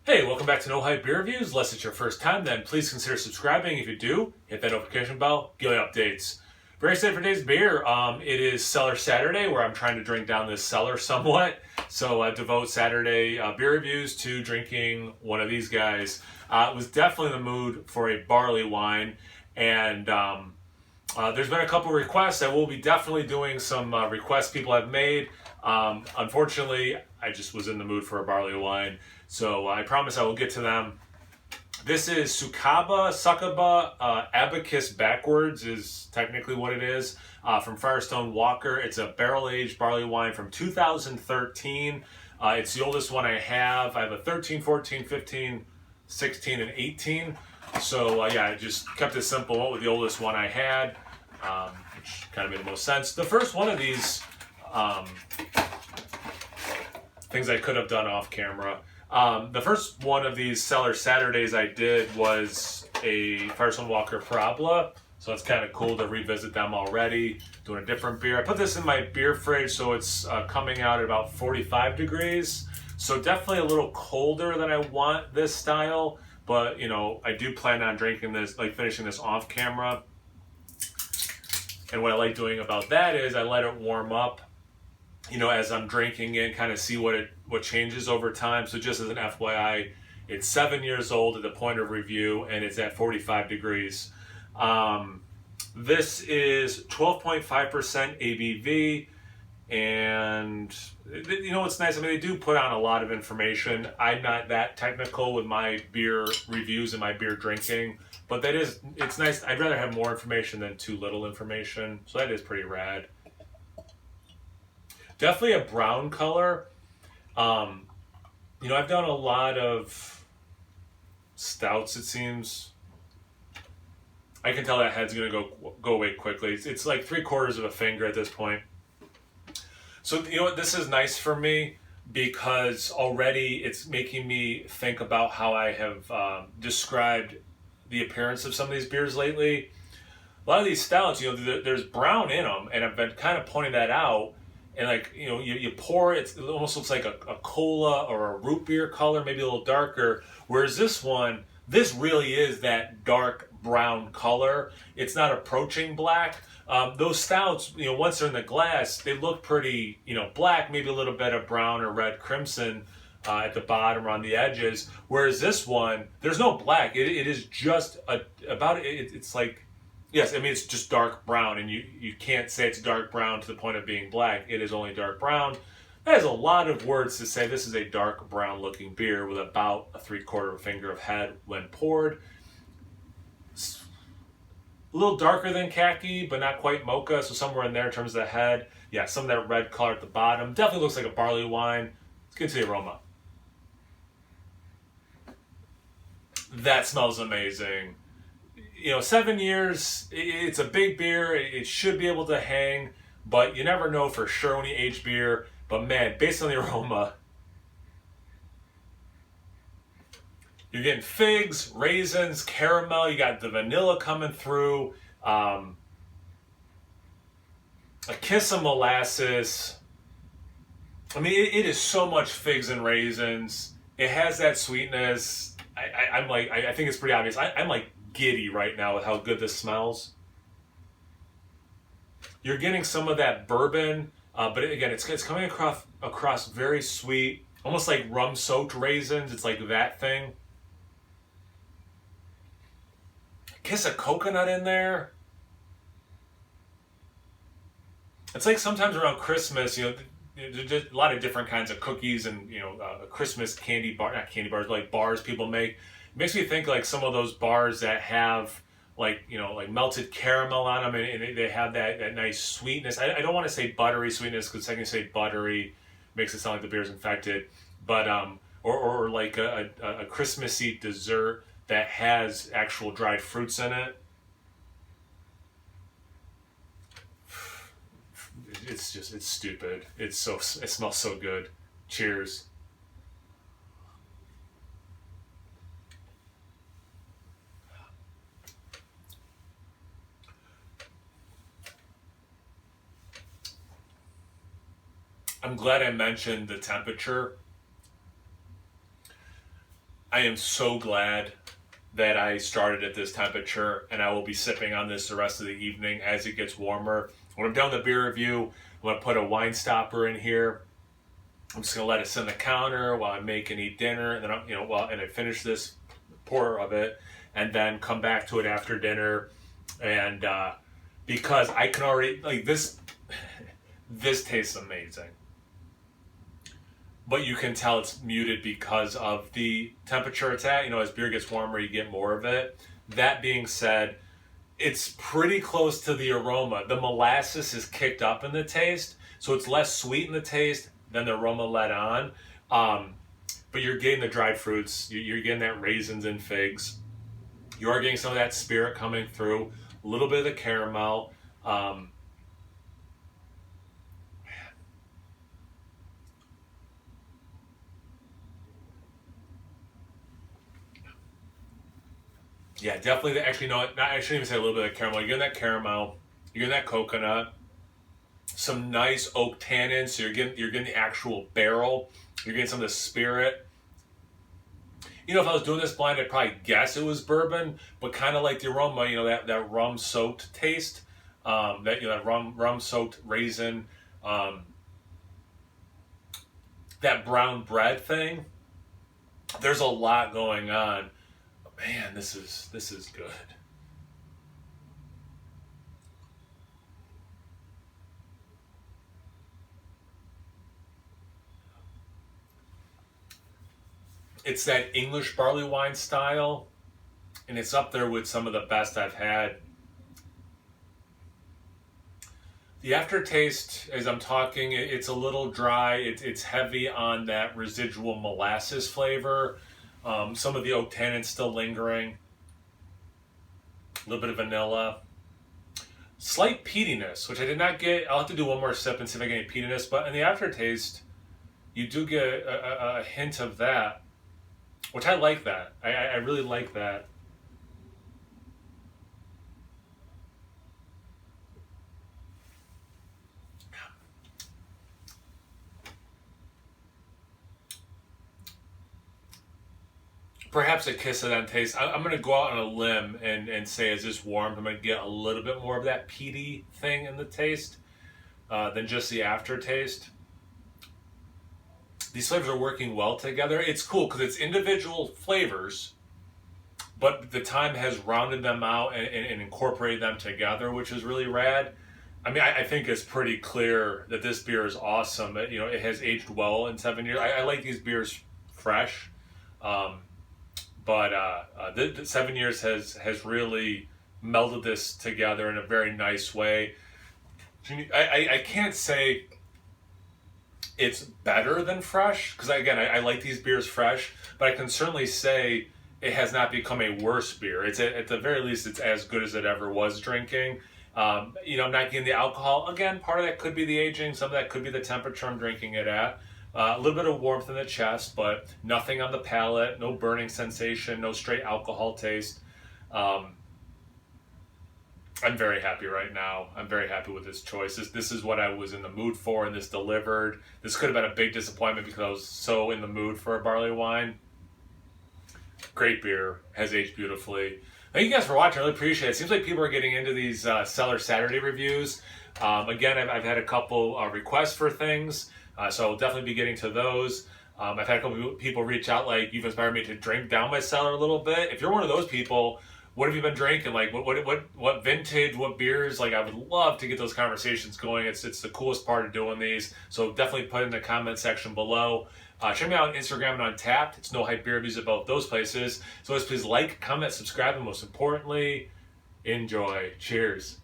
Hey, welcome back to No Hype Beer Reviews. Unless it's your first time, then please consider subscribing. If you do, hit that notification bell, get updates. Very excited for today's beer. It is Cellar Saturday, where I'm trying to drink down this cellar somewhat. So I devote Saturday beer reviews to drinking one of these guys. Was definitely in the mood for a barley wine, and there's been a couple requests. I will be definitely doing some requests people have made. Unfortunately, I just was in the mood for a barley wine, so I promise I will get to them. This is Sucaba, Abacus backwards is technically what it is, from Firestone Walker. It's a barrel-aged barley wine from 2013. It's the oldest one I have. I have a 13, 14, 15, 16, and 18. So yeah, I just kept it simple. What was the oldest one I had, which kind of made the most sense. The first one of these things I could have done off camera. The first one of these Cellar Saturdays I did was a Firestone Walker Parabla, so it's kind of cool to revisit them already, doing a different beer. I put this in my beer fridge, so it's coming out at about 45 degrees, so definitely a little colder than I want this style, but you know, I do plan on drinking this, like finishing this off camera. And what I like doing about that is I let it warm up, you know, as I'm drinking it, kind of see what changes over time. So just as an FYI, it's 7 years old at the point of review, and it's at 45 degrees. This is 12.5% ABV, and you know what's nice? I mean, they do put on a lot of information. I'm not that technical with my beer reviews and my beer drinking, but it's nice. I'd rather have more information than too little information, so that is pretty rad. Definitely a brown color. You know, I've done a lot of stouts, it seems. I can tell that head's going to go away quickly. It's like 3/4 of a finger at this point. So, you know what, this is nice for me because already it's making me think about how I have described the appearance of some of these beers lately. A lot of these stouts, you know, there's brown in them, and I've been kind of pointing that out. And like, you know, you pour it, it almost looks like a cola or a root beer color, maybe a little darker. Whereas this really is that dark brown color. It's not approaching black. Those stouts, you know, once they're in the glass, they look pretty, you know, black, maybe a little bit of brown or red crimson at the bottom or on the edges. Whereas this one, there's no black. It is just it's like, yes, I mean, it's just dark brown, and you can't say it's dark brown to the point of being black. It is only dark brown. That is a lot of words to say this is a dark brown looking beer with about a 3/4 finger of head when poured. It's a little darker than khaki, but not quite mocha, so somewhere in there in terms of the head. Yeah, some of that red color at the bottom. Definitely looks like a barley wine. Let's get to the aroma. That smells amazing. You know, 7 years, it's a big beer. It should be able to hang, but you never know for sure when you age beer. But man, based on the aroma, you're getting figs, raisins, caramel. You got the vanilla coming through, a kiss of molasses. I mean, it is so much figs and raisins. It has that sweetness. I think it's pretty obvious. I'm like giddy right now with how good this smells. You're getting some of that bourbon, but again, it's coming across very sweet, almost like rum soaked raisins. It's like that thing. Kiss of coconut in there. It's like sometimes around Christmas, you know, there's just a lot of different kinds of cookies and, you know, Christmas candy bar, not candy bars, like bars people make. It makes me think like some of those bars that have like, you know, like melted caramel on them, and they have that nice sweetness. I don't want to say buttery sweetness, because second you say buttery makes it sound like the beer's infected, but or like a Christmassy dessert that has actual dried fruits in it. It's stupid. It smells so good. Cheers. I'm glad I mentioned the temperature. I am so glad that I started at this temperature, and I will be sipping on this the rest of the evening as it gets warmer. When I'm done the beer review, I'm going to put a wine stopper in here. I'm just going to let it sit on the counter while I make and eat dinner, and then and I finish this pour of it, and then come back to it after dinner, and because I can already like this. This tastes amazing. But you can tell it's muted because of the temperature it's at. As beer gets warmer, you get more of it. That being said, it's pretty close to the aroma. The molasses is kicked up in the taste, so it's less sweet in the taste than the aroma let on. But you're getting the dried fruits. You're getting that raisins and figs. You are getting some of that spirit coming through. A little bit of the caramel. Yeah, definitely. Actually, no, not, I shouldn't even say a little bit of caramel. You're getting that caramel. You're getting that coconut. Some nice oak tannins. So you're getting the actual barrel. You're getting some of the spirit. If I was doing this blind, I'd probably guess it was bourbon, but kind of like the aroma. That rum soaked taste. That rum soaked raisin. That brown bread thing. There's a lot going on. Man, this is good. It's that English barley wine style, and it's up there with some of the best I've had. The aftertaste, as I'm talking, it's a little dry. It's heavy on that residual molasses flavor. Some of the oak tannins still lingering. A little bit of vanilla. Slight peatiness, which I did not get. I'll have to do one more sip and see if I get any peatiness. But in the aftertaste, you do get a hint of that, which I like that. I really like that. Perhaps a kiss of that taste. I'm going to go out on a limb and say, as this warms, I'm going to get a little bit more of that peaty thing in the taste than just the aftertaste. These flavors are working well together. It's cool because it's individual flavors, but the time has rounded them out and incorporated them together, which is really rad. I mean, I think it's pretty clear that this beer is awesome. It has aged well in 7 years. I like these beers fresh. But the 7 years has really melded this together in a very nice way. I can't say it's better than fresh, because again, I like these beers fresh, but I can certainly say it has not become a worse beer. It's at the very least, it's as good as it ever was drinking. I'm not getting the alcohol. Again, part of that could be the aging. Some of that could be the temperature I'm drinking it at. A little bit of warmth in the chest, but nothing on the palate, no burning sensation, no straight alcohol taste. I'm very happy right now. I'm very happy with this choice. This is what I was in the mood for, and this delivered. This could have been a big disappointment because I was so in the mood for a barley wine. Great beer, has aged beautifully. Thank you guys for watching. I really appreciate it. It seems like people are getting into these Cellar Saturday reviews. Again, I've had a couple requests for things. So I'll definitely be getting to those. I've had a couple people reach out, like, you've inspired me to drink down my cellar a little bit. If you're one of those people, what have you been drinking? Like, what vintage, what beers? Like, I would love to get those conversations going. It's the coolest part of doing these. So definitely put in the comment section below. Check me out on Instagram and on Tapped. It's No Hype Beer Reviews at both those places. So please like, comment, subscribe, and most importantly, enjoy. Cheers.